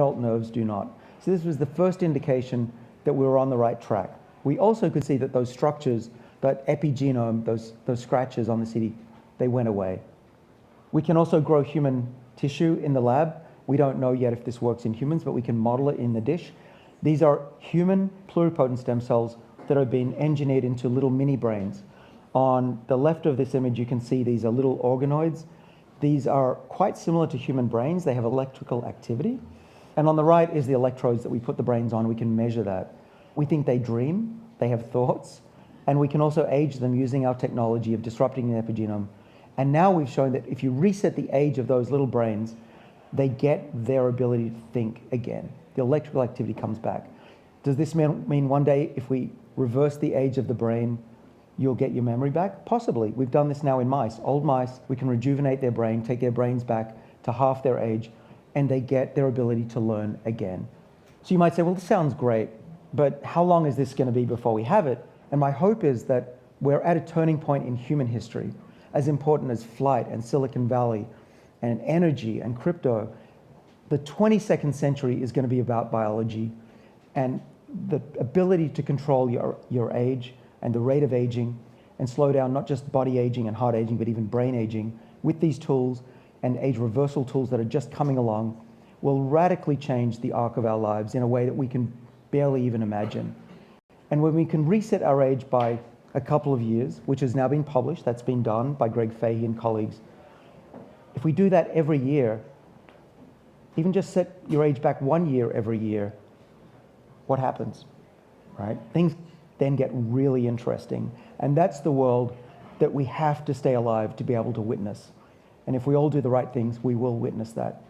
adult nerves do not. So this was the first indication that we were on the right track. We also could see that those structures, that epigenome, those scratches on the CD, they went away. We can also grow human tissue in the lab. We don't know yet if this works in humans, but we can model it in the dish. These are human pluripotent stem cells that have been engineered into little mini brains. On the left of this image, you can see these are little organoids. These are quite similar to human brains. They have electrical activity. And on the right is the electrodes that we put the brains on. We can measure that. We think they dream, they have thoughts, and we can also age them using our technology of disrupting the epigenome. And now we've shown that if you reset the age of those little brains, they get their ability to think again. The electrical activity comes back. Does this mean one day if we reverse the age of the brain, you'll get your memory back? Possibly. We've done this now in mice. Old mice, we can rejuvenate their brain, take their brains back to half their age, and they get their ability to learn again. So you might say, well, this sounds great, but how long is this going to be before we have it? And my hope is that we're at a turning point in human history, as important as flight and Silicon Valley and energy and crypto. The 22nd century is going to be about biology and the ability to control your age and the rate of aging and slow down not just body aging and heart aging, but even brain aging with these tools and age reversal tools that are just coming along will radically change the arc of our lives in a way that we can barely even imagine. And when we can reset our age by a couple of years, which has now been published, that's been done by Greg Fahey and colleagues, if we do that every year, even just set your age back 1 year every year, what happens, right? Things then get really interesting. And that's the world that we have to stay alive to be able to witness. And if we all do the right things, we will witness that.